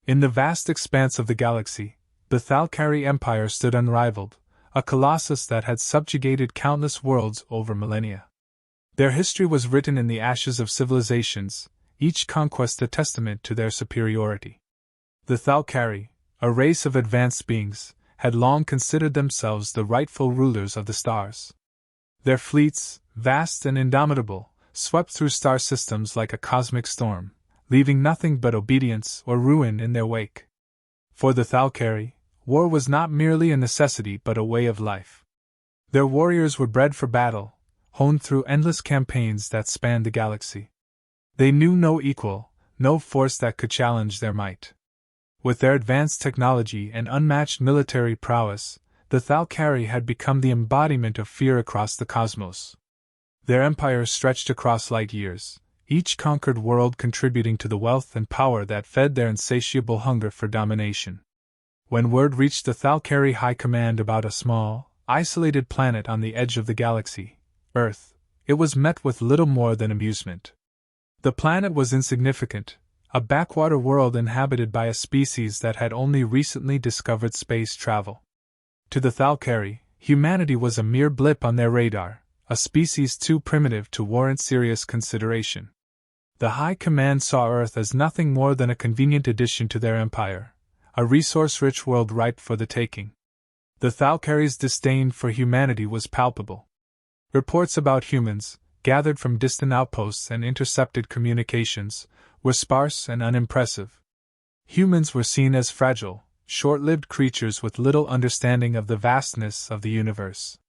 In the vast expanse of the galaxy, the Thal-car Empire stood unrivaled, a colossus that had subjugated countless worlds over millennia. Their history was written in the ashes of civilizations, each conquest a testament to their superiority. The Thal-car, a race of advanced beings, had long considered themselves the rightful rulers of the stars. Their fleets, vast and indomitable, swept through star systems like a cosmic storm, leaving nothing but obedience or ruin in their wake. For the Thal-car, war was not merely a necessity but a way of life. Their warriors were bred for battle, honed through endless campaigns that spanned the galaxy. They knew no equal, no force that could challenge their might. With their advanced technology and unmatched military prowess, the Thal-car had become the embodiment of fear across the cosmos. Their empire stretched across light years, each conquered world contributing to the wealth and power that fed their insatiable hunger for domination. When word reached the Thal-car High Command about a small, isolated planet on the edge of the galaxy, Earth, it was met with little more than amusement. The planet was insignificant, a backwater world inhabited by a species that had only recently discovered space travel. To the Thal-car, humanity was a mere blip on their radar, a species too primitive to warrant serious consideration. The High Command saw Earth as nothing more than a convenient addition to their empire, a resource-rich world ripe for the taking. The Thal-car's disdain for humanity was palpable. Reports about humans, gathered from distant outposts and intercepted communications, were sparse and unimpressive. Humans were seen as fragile, short-lived creatures with little understanding of the vastness of the universe.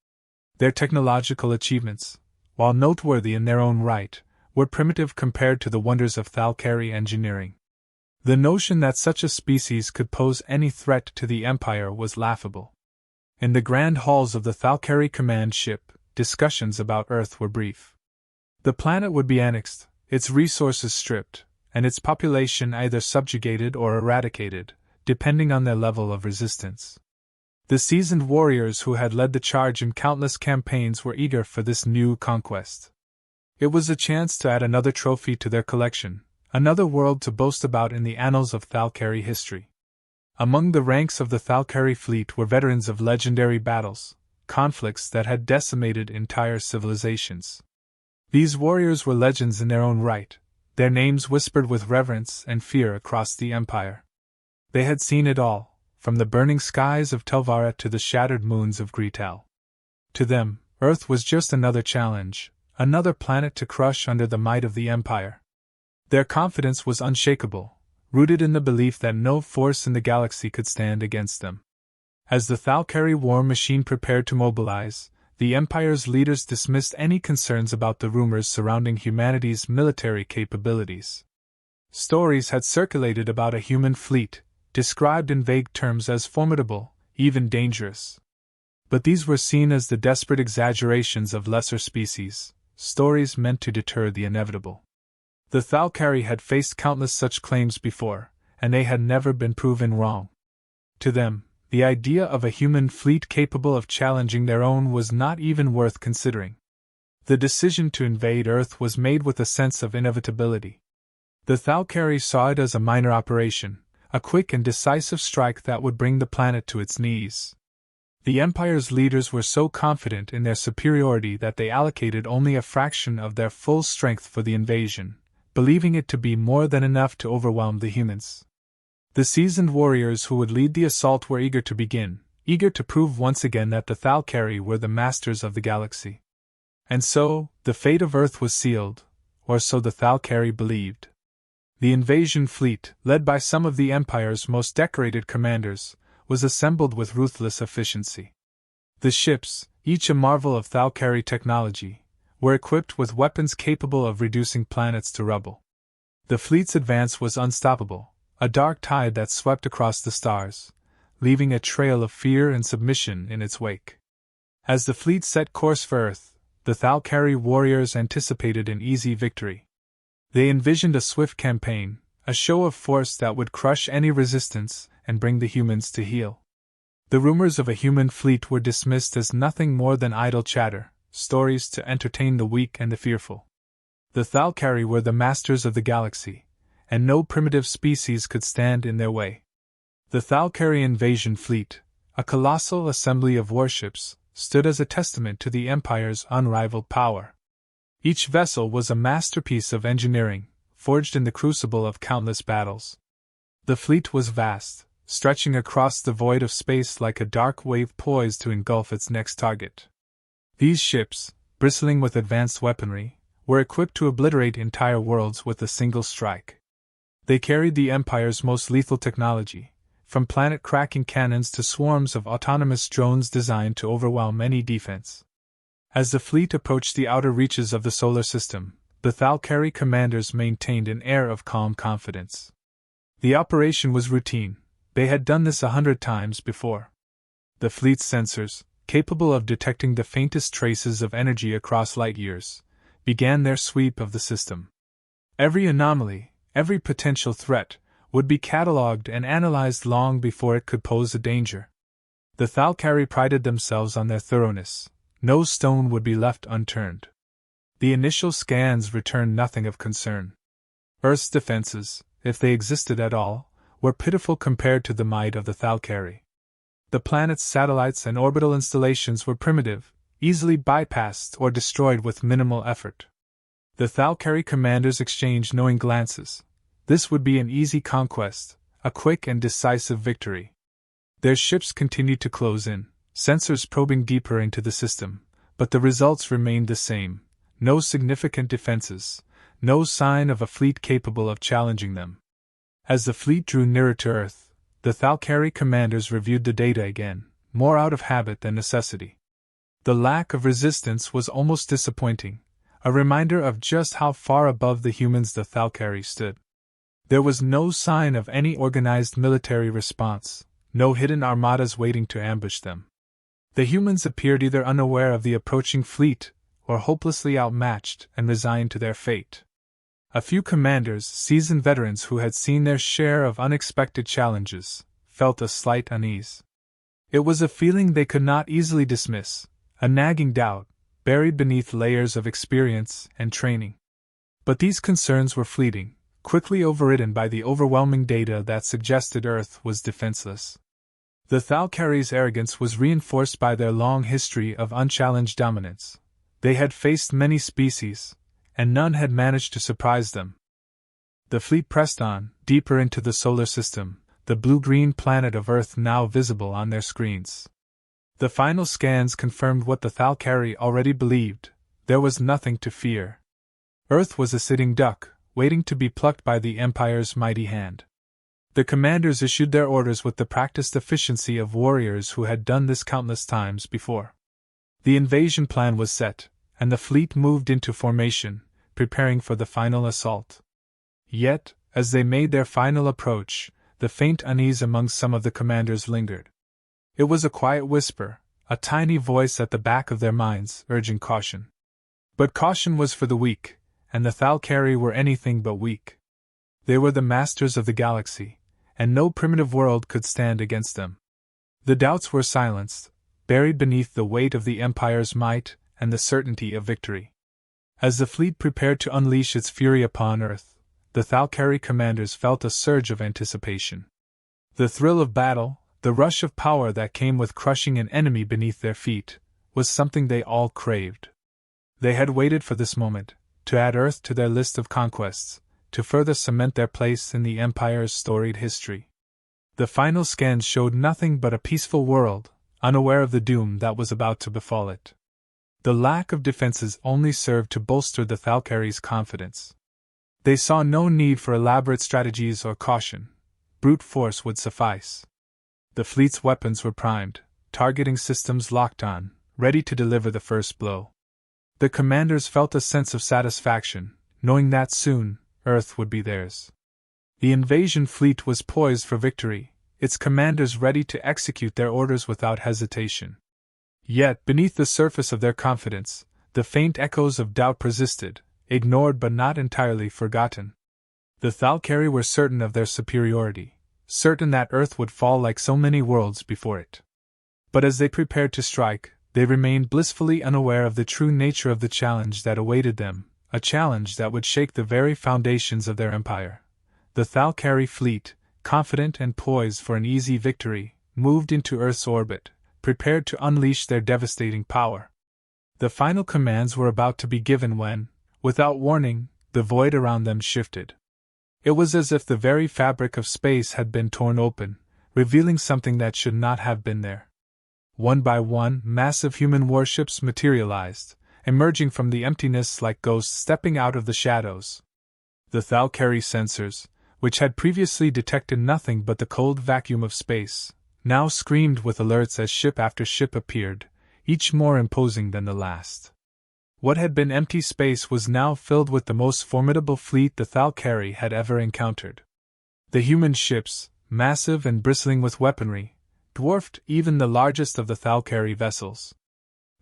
Their technological achievements, while noteworthy in their own right, were primitive compared to the wonders of Thal-car engineering. The notion that such a species could pose any threat to the Empire was laughable. In the grand halls of the Thal-car command ship, discussions about Earth were brief. The planet would be annexed, its resources stripped, and its population either subjugated or eradicated, depending on their level of resistance. The seasoned warriors who had led the charge in countless campaigns were eager for this new conquest. It was a chance to add another trophy to their collection, another world to boast about in the annals of Thal-car history. Among the ranks of the Thal-car fleet were veterans of legendary battles, conflicts that had decimated entire civilizations. These warriors were legends in their own right, their names whispered with reverence and fear across the Empire. They had seen it all, from the burning skies of Telvara to the shattered moons of Greetal. To them, Earth was just another challenge, another planet to crush under the might of the Empire. Their confidence was unshakable, rooted in the belief that no force in the galaxy could stand against them. As the Thal-car war machine prepared to mobilize, the Empire's leaders dismissed any concerns about the rumors surrounding humanity's military capabilities. Stories had circulated about a human fleet, described in vague terms as formidable, even dangerous. But these were seen as the desperate exaggerations of lesser species, stories meant to deter the inevitable. The Thal-car had faced countless such claims before, and they had never been proven wrong. To them, the idea of a human fleet capable of challenging their own was not even worth considering. The decision to invade Earth was made with a sense of inevitability. The Thal-car saw it as a minor operation, a quick and decisive strike that would bring the planet to its knees. The Empire's leaders were so confident in their superiority that they allocated only a fraction of their full strength for the invasion, believing it to be more than enough to overwhelm the humans. The seasoned warriors who would lead the assault were eager to begin, eager to prove once again that the Thal-car were the masters of the galaxy. And so, the fate of Earth was sealed, or so the Thal-car believed. The invasion fleet, led by some of the Empire's most decorated commanders, was assembled with ruthless efficiency. The ships, each a marvel of Thal-car technology, were equipped with weapons capable of reducing planets to rubble. The fleet's advance was unstoppable, a dark tide that swept across the stars, leaving a trail of fear and submission in its wake. As the fleet set course for Earth, the Thal-car warriors anticipated an easy victory. They envisioned a swift campaign, a show of force that would crush any resistance and bring the humans to heel. The rumors of a human fleet were dismissed as nothing more than idle chatter, stories to entertain the weak and the fearful. The Thal-car were the masters of the galaxy, and no primitive species could stand in their way. The Thal-car invasion fleet, a colossal assembly of warships, stood as a testament to the Empire's unrivaled power. Each vessel was a masterpiece of engineering, forged in the crucible of countless battles. The fleet was vast, stretching across the void of space like a dark wave poised to engulf its next target. These ships, bristling with advanced weaponry, were equipped to obliterate entire worlds with a single strike. They carried the Empire's most lethal technology, from planet-cracking cannons to swarms of autonomous drones designed to overwhelm any defense. As the fleet approached the outer reaches of the solar system, the Thal-car commanders maintained an air of calm confidence. The operation was routine. They had done this 100 times before. The fleet's sensors, capable of detecting the faintest traces of energy across light years, began their sweep of the system. Every anomaly, every potential threat, would be catalogued and analyzed long before it could pose a danger. The Thal-car prided themselves on their thoroughness. No stone would be left unturned. The initial scans returned nothing of concern. Earth's defenses, if they existed at all, were pitiful compared to the might of the Thal-car. The planet's satellites and orbital installations were primitive, easily bypassed or destroyed with minimal effort. The Thal-car commanders exchanged knowing glances. This would be an easy conquest, a quick and decisive victory. Their ships continued to close in, sensors probing deeper into the system, but the results remained the same: no significant defenses, no sign of a fleet capable of challenging them. As the fleet drew nearer to Earth, the Thal-car commanders reviewed the data again, more out of habit than necessity. The lack of resistance was almost disappointing, a reminder of just how far above the humans the Thal-car stood. There was no sign of any organized military response, no hidden armadas waiting to ambush them. The humans appeared either unaware of the approaching fleet or hopelessly outmatched and resigned to their fate. A few commanders, seasoned veterans who had seen their share of unexpected challenges, felt a slight unease. It was a feeling they could not easily dismiss, a nagging doubt, buried beneath layers of experience and training. But these concerns were fleeting, quickly overridden by the overwhelming data that suggested Earth was defenseless. The Thal-car's arrogance was reinforced by their long history of unchallenged dominance. They had faced many species, and none had managed to surprise them. The fleet pressed on, deeper into the solar system, the blue-green planet of Earth now visible on their screens. The final scans confirmed what the Thal-car already believed: there was nothing to fear. Earth was a sitting duck, waiting to be plucked by the Empire's mighty hand. The commanders issued their orders with the practiced efficiency of warriors who had done this countless times before. The invasion plan was set, and the fleet moved into formation, preparing for the final assault. Yet, as they made their final approach, the faint unease among some of the commanders lingered. It was a quiet whisper, a tiny voice at the back of their minds, urging caution. But caution was for the weak, and the Thal-car were anything but weak. They were the masters of the galaxy, and no primitive world could stand against them. The doubts were silenced, buried beneath the weight of the Empire's might and the certainty of victory. As the fleet prepared to unleash its fury upon Earth, the Thal-car commanders felt a surge of anticipation. The thrill of battle, the rush of power that came with crushing an enemy beneath their feet, was something they all craved. They had waited for this moment, to add Earth to their list of conquests, to further cement their place in the Empire's storied history. The final scans showed nothing but a peaceful world, unaware of the doom that was about to befall it. The lack of defenses only served to bolster the Thal-car's confidence. They saw no need for elaborate strategies or caution. Brute force would suffice. The fleet's weapons were primed, targeting systems locked on, ready to deliver the first blow. The commanders felt a sense of satisfaction, knowing that soon, Earth would be theirs. The invasion fleet was poised for victory, its commanders ready to execute their orders without hesitation. Yet, beneath the surface of their confidence, the faint echoes of doubt persisted, ignored but not entirely forgotten. The Thal-car were certain of their superiority, certain that Earth would fall like so many worlds before it. But as they prepared to strike, they remained blissfully unaware of the true nature of the challenge that awaited them, a challenge that would shake the very foundations of their empire, the Thal-car fleet, confident and poised for an easy victory, moved into Earth's orbit, prepared to unleash their devastating power. The final commands were about to be given when, without warning, the void around them shifted. It was as if the very fabric of space had been torn open, revealing something that should not have been there. One by one, massive human warships materialized, emerging from the emptiness like ghosts stepping out of the shadows. The Thal-car sensors, which had previously detected nothing but the cold vacuum of space, now screamed with alerts as ship after ship appeared, each more imposing than the last. What had been empty space was now filled with the most formidable fleet the Thal-car had ever encountered. The human ships, massive and bristling with weaponry, dwarfed even the largest of the Thal-car vessels.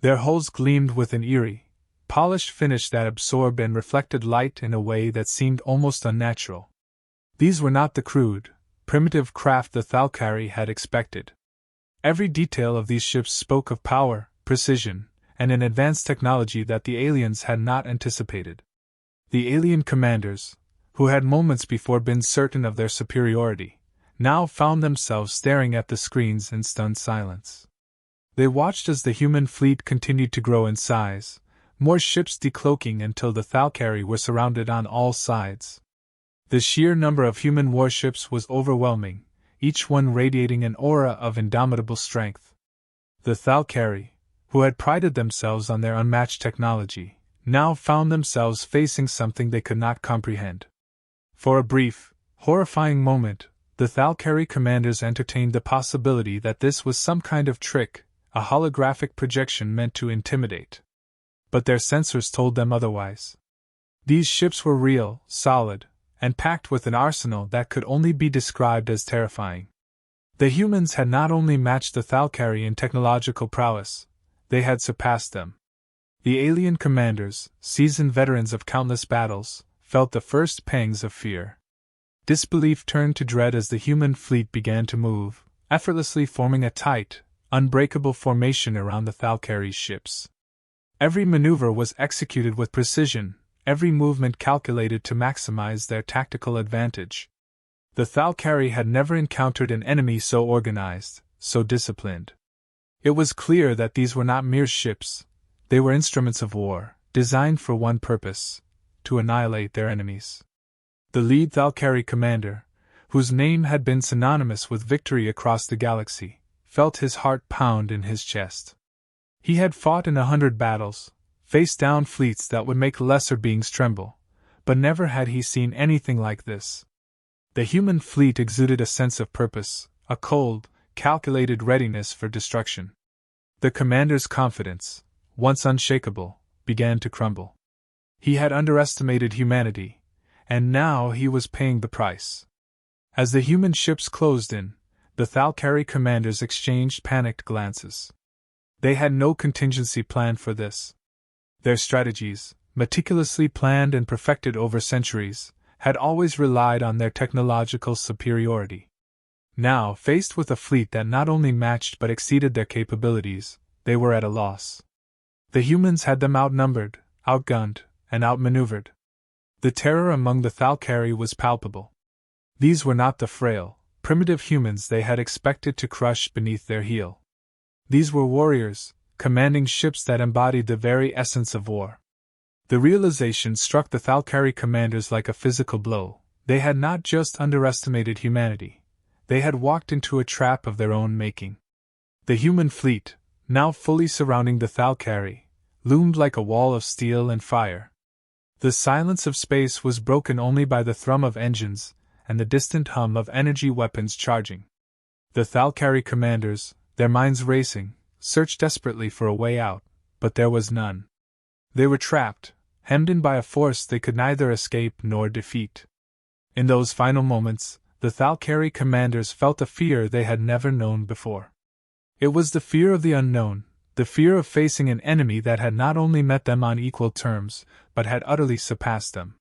Their hulls gleamed with an eerie, polished finish that absorbed and reflected light in a way that seemed almost unnatural. These were not the crude, primitive craft the Thal-car had expected. Every detail of these ships spoke of power, precision, and an advanced technology that the aliens had not anticipated. The alien commanders, who had moments before been certain of their superiority, now found themselves staring at the screens in stunned silence. They watched as the human fleet continued to grow in size, more ships decloaking until the Thal-car were surrounded on all sides. The sheer number of human warships was overwhelming, each one radiating an aura of indomitable strength. The Thal-car, who had prided themselves on their unmatched technology, now found themselves facing something they could not comprehend. For a brief, horrifying moment, the Thal-car commanders entertained the possibility that this was some kind of trick, a holographic projection meant to intimidate. But their sensors told them otherwise. These ships were real, solid, and packed with an arsenal that could only be described as terrifying. The humans had not only matched the Thal-car in technological prowess, they had surpassed them. The alien commanders, seasoned veterans of countless battles, felt the first pangs of fear. Disbelief turned to dread as the human fleet began to move, effortlessly forming a tight, unbreakable formation around the Thal-car ships. Every maneuver was executed with precision, every movement calculated to maximize their tactical advantage. The Thal-car had never encountered an enemy so organized, so disciplined. It was clear that these were not mere ships, they were instruments of war, designed for one purpose: to annihilate their enemies. The lead Thal-car commander, whose name had been synonymous with victory across the galaxy, felt his heart pound in his chest. He had fought in 100 battles, faced down fleets that would make lesser beings tremble, but never had he seen anything like this. The human fleet exuded a sense of purpose, a cold, calculated readiness for destruction. The commander's confidence, once unshakable, began to crumble. He had underestimated humanity, and now he was paying the price. As the human ships closed in, the Thal-car commanders exchanged panicked glances. They had no contingency plan for this. Their strategies, meticulously planned and perfected over centuries, had always relied on their technological superiority. Now, faced with a fleet that not only matched but exceeded their capabilities, they were at a loss. The humans had them outnumbered, outgunned, and outmaneuvered. The terror among the Thal-car was palpable. These were not the frail, primitive humans they had expected to crush beneath their heel. These were warriors, commanding ships that embodied the very essence of war. The realization struck the Thal-car commanders like a physical blow. They had not just underestimated humanity, they had walked into a trap of their own making. The human fleet, now fully surrounding the Thal-car, loomed like a wall of steel and fire. The silence of space was broken only by the thrum of engines and the distant hum of energy weapons charging. The Thal-car commanders, their minds racing, searched desperately for a way out, but there was none. They were trapped, hemmed in by a force they could neither escape nor defeat. In those final moments, the Thal-car commanders felt a fear they had never known before. It was the fear of the unknown, the fear of facing an enemy that had not only met them on equal terms, but had utterly surpassed them.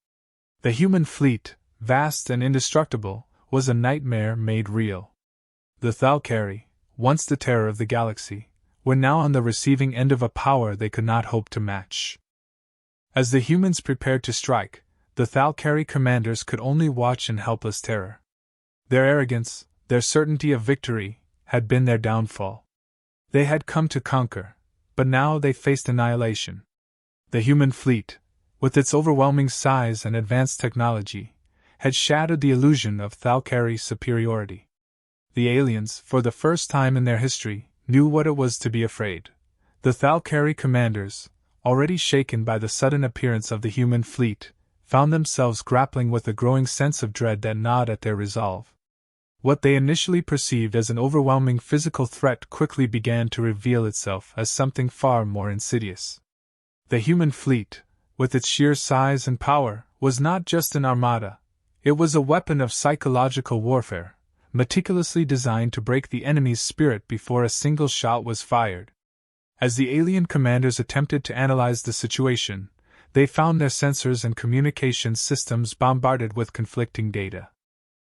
The human fleet, vast and indestructible, was a nightmare made real. The Thal-car, once the terror of the galaxy, were now on the receiving end of a power they could not hope to match. As the humans prepared to strike, the Thal-car commanders could only watch in helpless terror. Their arrogance, their certainty of victory, had been their downfall. They had come to conquer, but now they faced annihilation. The human fleet, with its overwhelming size and advanced technology, had shattered the illusion of Thal-car superiority. The aliens, for the first time in their history, knew what it was to be afraid. The Thal-car commanders, already shaken by the sudden appearance of the human fleet, found themselves grappling with a growing sense of dread that gnawed at their resolve. What they initially perceived as an overwhelming physical threat quickly began to reveal itself as something far more insidious. The human fleet, with its sheer size and power, was not just an armada. It was a weapon of psychological warfare, meticulously designed to break the enemy's spirit before a single shot was fired. As the alien commanders attempted to analyze the situation, they found their sensors and communications systems bombarded with conflicting data.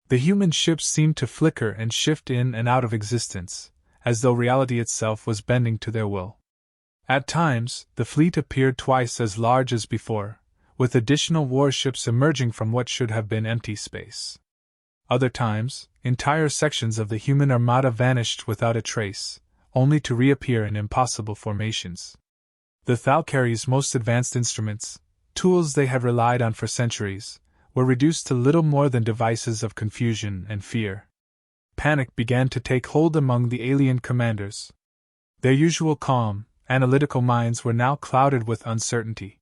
The human ships seemed to flicker and shift in and out of existence, as though reality itself was bending to their will. At times, the fleet appeared twice as large as before, with additional warships emerging from what should have been empty space. Other times, entire sections of the human armada vanished without a trace, only to reappear in impossible formations. The Thal-car's most advanced instruments, tools they had relied on for centuries, were reduced to little more than devices of confusion and fear. Panic began to take hold among the alien commanders. Their usual calm, analytical minds were now clouded with uncertainty.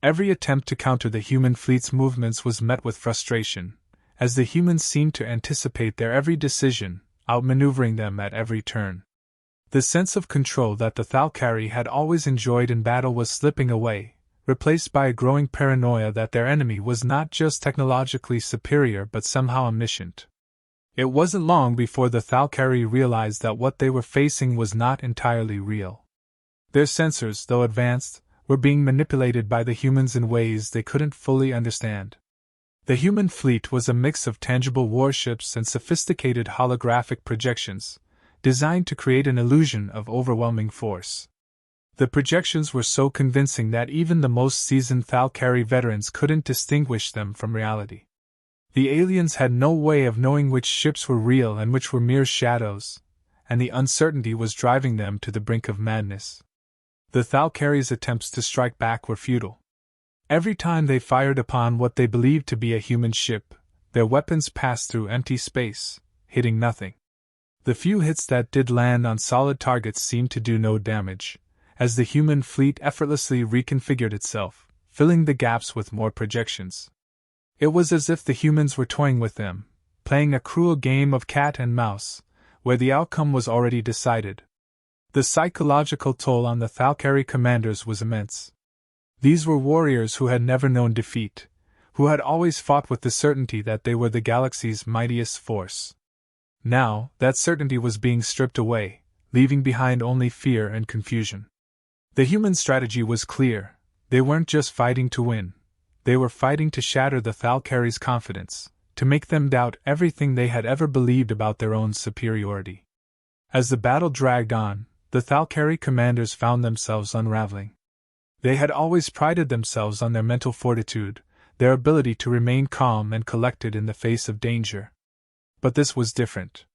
Every attempt to counter the human fleet's movements was met with frustration, as the humans seemed to anticipate their every decision, outmaneuvering them at every turn. The sense of control that the Thal-car had always enjoyed in battle was slipping away, replaced by a growing paranoia that their enemy was not just technologically superior but somehow omniscient. It wasn't long before the Thal-car realized that what they were facing was not entirely real. Their sensors, though advanced, were being manipulated by the humans in ways they couldn't fully understand. The human fleet was a mix of tangible warships and sophisticated holographic projections, designed to create an illusion of overwhelming force. The projections were so convincing that even the most seasoned Thal-car veterans couldn't distinguish them from reality. The aliens had no way of knowing which ships were real and which were mere shadows, and the uncertainty was driving them to the brink of madness. The Thal-car's attempts to strike back were futile. Every time they fired upon what they believed to be a human ship, their weapons passed through empty space, hitting nothing. The few hits that did land on solid targets seemed to do no damage, as the human fleet effortlessly reconfigured itself, filling the gaps with more projections. It was as if the humans were toying with them, playing a cruel game of cat and mouse, where the outcome was already decided. The psychological toll on the Thal-car commanders was immense. These were warriors who had never known defeat, who had always fought with the certainty that they were the galaxy's mightiest force. Now, that certainty was being stripped away, leaving behind only fear and confusion. The human strategy was clear. They weren't just fighting to win. They were fighting to shatter the Thal-car's confidence, to make them doubt everything they had ever believed about their own superiority. As the battle dragged on, the Thal-car commanders found themselves unraveling. They had always prided themselves on their mental fortitude, their ability to remain calm and collected in the face of danger. But this was different.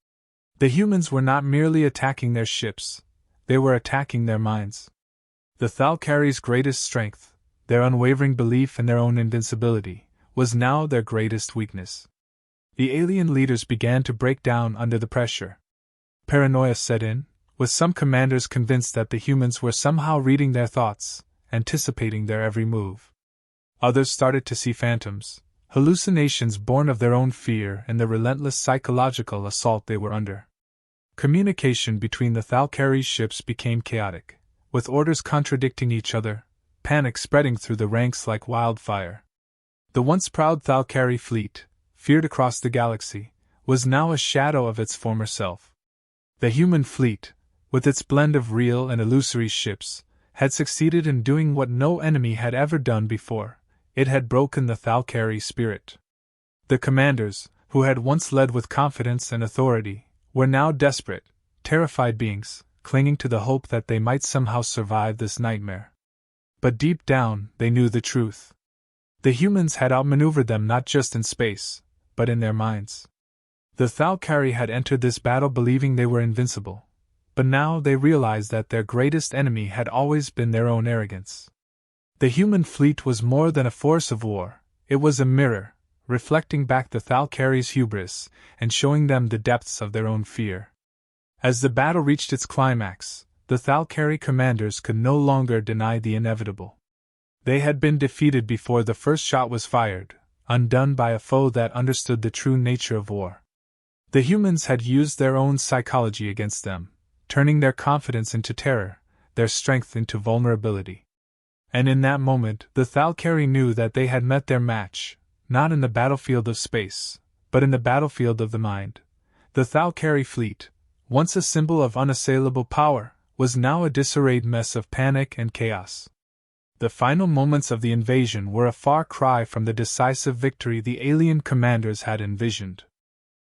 The humans were not merely attacking their ships, they were attacking their minds. The Thal-car's greatest strength, their unwavering belief in their own invincibility, was now their greatest weakness. The alien leaders began to break down under the pressure. Paranoia set in, with some commanders convinced that the humans were somehow reading their thoughts, anticipating their every move. Others started to see phantoms, hallucinations born of their own fear and the relentless psychological assault they were under. Communication between the Thal-car's ships became chaotic, with orders contradicting each other, panic spreading through the ranks like wildfire. The once proud Thal-car fleet, feared across the galaxy, was now a shadow of its former self. The human fleet, with its blend of real and illusory ships, had succeeded in doing what no enemy had ever done before. It had broken the Thal-car spirit. The commanders, who had once led with confidence and authority, were now desperate, terrified beings, clinging to the hope that they might somehow survive this nightmare. But deep down, they knew the truth. The humans had outmaneuvered them not just in space, but in their minds. The Thal-car had entered this battle believing they were invincible, but now they realized that their greatest enemy had always been their own arrogance. The human fleet was more than a force of war, it was a mirror, reflecting back the Thal-car's hubris and showing them the depths of their own fear. As the battle reached its climax, the Thal-car commanders could no longer deny the inevitable. They had been defeated before the first shot was fired, undone by a foe that understood the true nature of war. The humans had used their own psychology against them, turning their confidence into terror, their strength into vulnerability. And in that moment, the Thal-car knew that they had met their match, not in the battlefield of space, but in the battlefield of the mind. The Thal-car fleet, once a symbol of unassailable power, was now a disarrayed mess of panic and chaos. The final moments of the invasion were a far cry from the decisive victory the alien commanders had envisioned.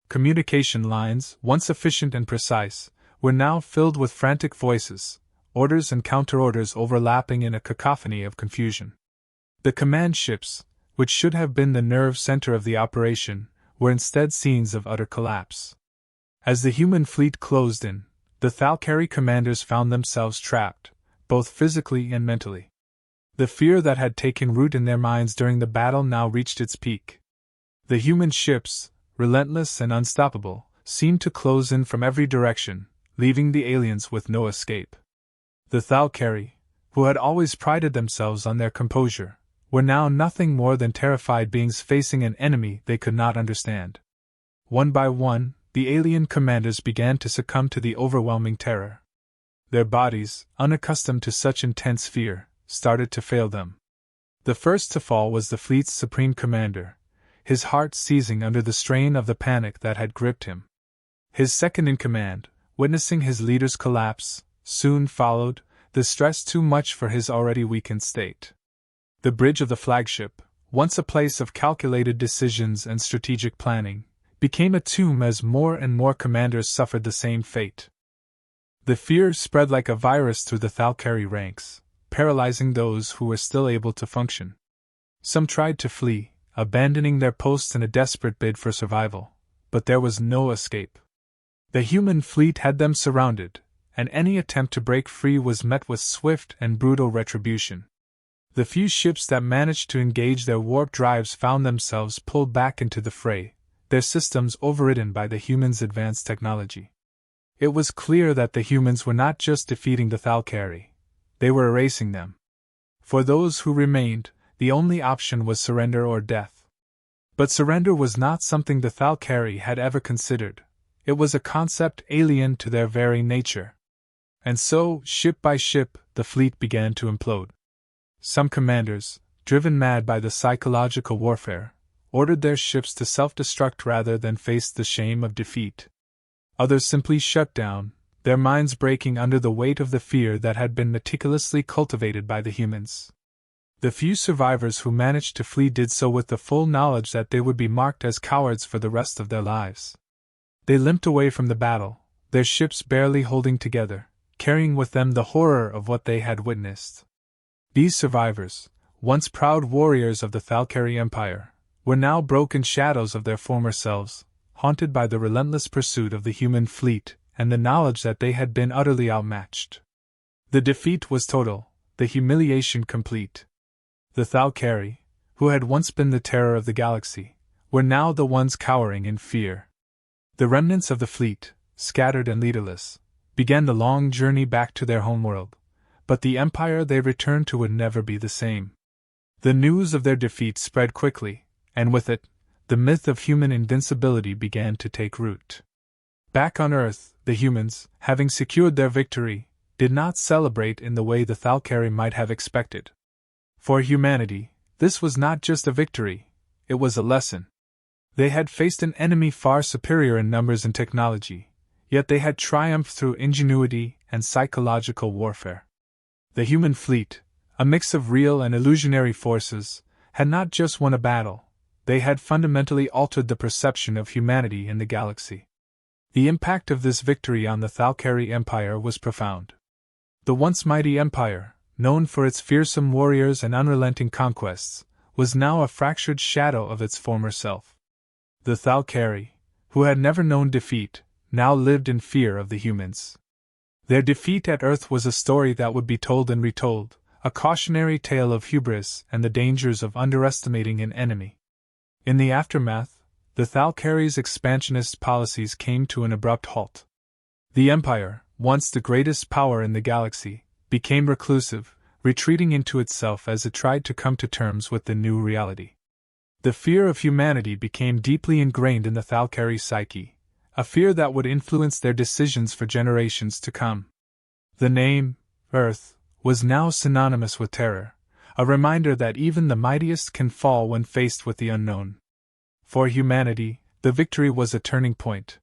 Communication lines, once efficient and precise, were now filled with frantic voices, orders and counter-orders overlapping in a cacophony of confusion. The command ships, which should have been the nerve center of the operation, were instead scenes of utter collapse. As the human fleet closed in, the Thal-car commanders found themselves trapped, both physically and mentally. The fear that had taken root in their minds during the battle now reached its peak. The human ships, relentless and unstoppable, seemed to close in from every direction, leaving the aliens with no escape. The Thal-car, who had always prided themselves on their composure, were now nothing more than terrified beings facing an enemy they could not understand. One by one, the alien commanders began to succumb to the overwhelming terror. Their bodies, unaccustomed to such intense fear, started to fail them. The first to fall was the fleet's supreme commander, his heart seizing under the strain of the panic that had gripped him. His second in command, witnessing his leader's collapse, soon followed, the stress too much for his already weakened state. The bridge of the flagship, once a place of calculated decisions and strategic planning, became a tomb as more and more commanders suffered the same fate. The fear spread like a virus through the Thal-car ranks, paralyzing those who were still able to function. Some tried to flee, abandoning their posts in a desperate bid for survival, but there was no escape. The human fleet had them surrounded, and any attempt to break free was met with swift and brutal retribution. The few ships that managed to engage their warp drives found themselves pulled back into the fray, their systems overridden by the humans' advanced technology. It was clear that the humans were not just defeating the Thal-car, they were erasing them. For those who remained, the only option was surrender or death. But surrender was not something the Thal-car had ever considered. It was a concept alien to their very nature. And so, ship by ship, the fleet began to implode. Some commanders, driven mad by the psychological warfare, ordered their ships to self-destruct rather than face the shame of defeat. Others simply shut down, their minds breaking under the weight of the fear that had been meticulously cultivated by the humans. The few survivors who managed to flee did so with the full knowledge that they would be marked as cowards for the rest of their lives. They limped away from the battle, their ships barely holding together, carrying with them the horror of what they had witnessed. These survivors, once proud warriors of the Thal-car Empire, were now broken shadows of their former selves, haunted by the relentless pursuit of the human fleet and the knowledge that they had been utterly outmatched. The defeat was total, the humiliation complete. The Thal-car, who had once been the terror of the galaxy, were now the ones cowering in fear. The remnants of the fleet, scattered and leaderless, began the long journey back to their homeworld, but the empire they returned to would never be the same. The news of their defeat spread quickly, and with it, the myth of human invincibility began to take root. Back on Earth, the humans, having secured their victory, did not celebrate in the way the Thal-car might have expected. For humanity, this was not just a victory, it was a lesson. They had faced an enemy far superior in numbers and technology, yet they had triumphed through ingenuity and psychological warfare. The human fleet, a mix of real and illusionary forces, had not just won a battle, they had fundamentally altered the perception of humanity in the galaxy. The impact of this victory on the Thal-car Empire was profound. The once mighty empire, known for its fearsome warriors and unrelenting conquests, was now a fractured shadow of its former self. The Thal-car, who had never known defeat, now lived in fear of the humans. Their defeat at Earth was a story that would be told and retold, a cautionary tale of hubris and the dangers of underestimating an enemy. In the aftermath, the Thal-car's expansionist policies came to an abrupt halt. The Empire, once the greatest power in the galaxy, became reclusive, retreating into itself as it tried to come to terms with the new reality. The fear of humanity became deeply ingrained in the Thal-car's psyche, a fear that would influence their decisions for generations to come. The name, Earth, was now synonymous with terror, a reminder that even the mightiest can fall when faced with the unknown. For humanity, the victory was a turning point.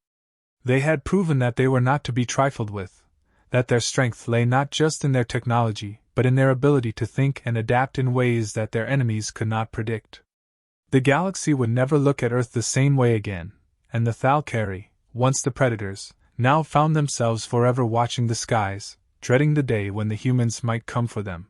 They had proven that they were not to be trifled with, that their strength lay not just in their technology, but in their ability to think and adapt in ways that their enemies could not predict. The galaxy would never look at Earth the same way again, and the Thal-car, once the predators, now found themselves forever watching the skies, dreading the day when the humans might come for them.